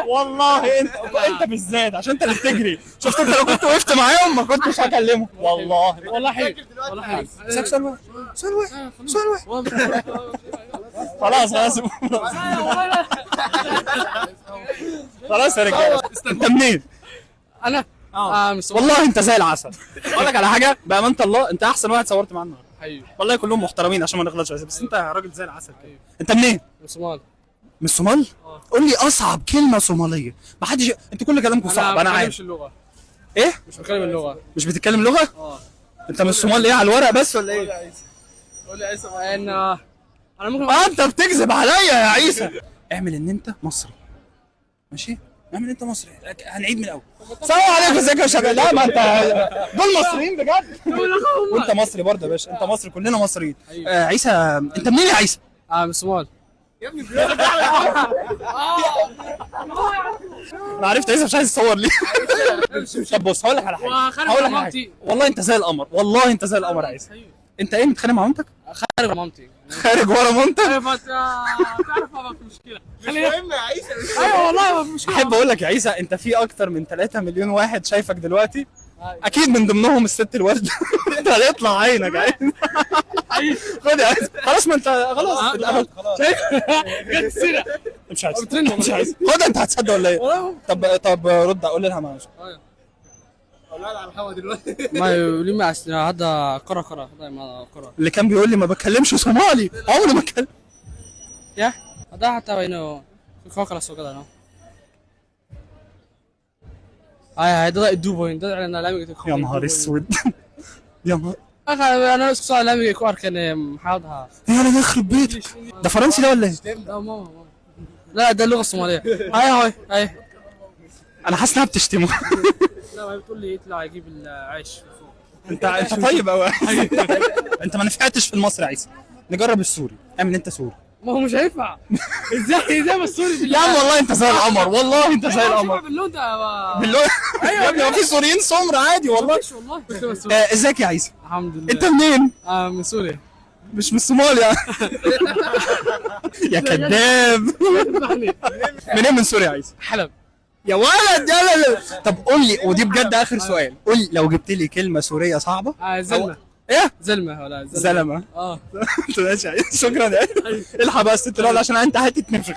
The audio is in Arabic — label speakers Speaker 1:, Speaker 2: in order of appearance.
Speaker 1: والله انت بالذات عشان انت اللي بتجري. شفت انت لو كنت وقفت معاهم ما كنتش هكلمه. والله حلو.
Speaker 2: والله حلو.
Speaker 1: سؤال واحد سؤال واحد. خلاص خلاص يا رجاله. انت منين؟
Speaker 2: انا
Speaker 1: والله انت زي العسل. اقول لك على حاجه بامانه الله، انت احسن واحد صورت معاه النهارده.
Speaker 2: حبيبي.
Speaker 1: والله كلهم محترمين عشان ما نغلطش، بس انت راجل زي العسل كده. انت منين؟
Speaker 2: من الصومال.
Speaker 1: من الصومال؟ قول لي اصعب كلمه صوماليه. ما حدش، انتوا كل كلامكم صعب انا عارف.
Speaker 2: اللغه.
Speaker 1: ايه؟
Speaker 2: مش بتكلم اللغه.
Speaker 1: مش بتتكلم لغه؟ انت من الصومال ايه، على الورق بس ولا ايه؟
Speaker 2: قول لي عيسى. انا ممكن
Speaker 1: انت بتكذب عليا يا عيسى. اعمل ان انت مصري. ماشي؟ اعمل انت مصري. هنعيد من الاول. السلام عليكم، ازيكم يا شباب؟ لا ما انت دول مصريين بجد. وانت مصري برضه يا باشا، انت مصري، كلنا مصريين. عيسى، انت منين يا عيسى؟
Speaker 2: من الصومال.
Speaker 1: انا عرفت عيسى مش عايز يصور لي. طب بص هقول لك على حاجه. هقول لك على حاجه. والله انت زي القمر، والله انت زي القمر يا عيسى. انت ايه، متخانق مع مامتك؟
Speaker 2: خارج مامتي.
Speaker 1: خارج ورا مامتك؟
Speaker 2: تعرف ما في مشكله. خلينا يا عيسى. ايوه والله ما في مشكله.
Speaker 1: احب اقول لك يا عيسى، انت في اكتر من 3 مليون واحد شايفك دلوقتي، اكيد من ضمنهم الست الورده. انت هيطلع عينك عين. خد يا عيسى. خلاص ما انت خلاص اتقفلت. شايف؟
Speaker 2: جت السيره.
Speaker 1: مش عايز مش عايز. خد انت هتصدق ولا ايه؟ طب رد قول لها معلش.
Speaker 2: والله على الهوا دلوقتي. ما يقول لي هذا قرا ما قرا.
Speaker 1: اللي كان بيقول لي ما بتكلمش صومالي، عمري ما اتكلم.
Speaker 2: يا هذا حتى وينه فوق السوق ده. هذا الدوبو ده على لامي.
Speaker 1: يا نهار اسود. يا نهار
Speaker 2: انا اسكت على لامي كوار كان حاضها.
Speaker 1: يا انا يخرب بيتك. ده فرنسي ده ولا ايه؟
Speaker 2: لا ماما. لا ده اللغه الصوماليه. هاي
Speaker 1: انا حاسس انها بتشتمه.
Speaker 2: لا ما بتقول لي يطلع يجيب العيش فوق.
Speaker 1: انت طيب قوي. انت ما نفعتش في المصري يا عيسى. نجرب السوري. اعمل انت سوري.
Speaker 2: ما هو مش هينفع. ازاي ما السوري
Speaker 1: يا عم والله انت زي القمر، والله انت زي القمر.
Speaker 2: باللون ده.
Speaker 1: باللون.
Speaker 2: ايوه
Speaker 1: يا ابني ما في سوريين سمر عادي والله.
Speaker 2: والله.
Speaker 1: ازيك يا عيسى؟
Speaker 2: الحمد لله.
Speaker 1: انت منين؟
Speaker 2: من سوريا.
Speaker 1: مش من الصومال يعني. يا كذاب. منين من سوريا يا عيسى؟
Speaker 2: حلب.
Speaker 1: يا ولد يلا. طب قول لي، ودي بجد اخر سؤال، قول لي لو جبت لي كلمه سوريه صعبه.
Speaker 2: زلمه.
Speaker 1: ايه؟
Speaker 2: زلمه ولا
Speaker 1: زلمه. ماشي شكرا. الحق بقى الست عشان انت هتتنفخ.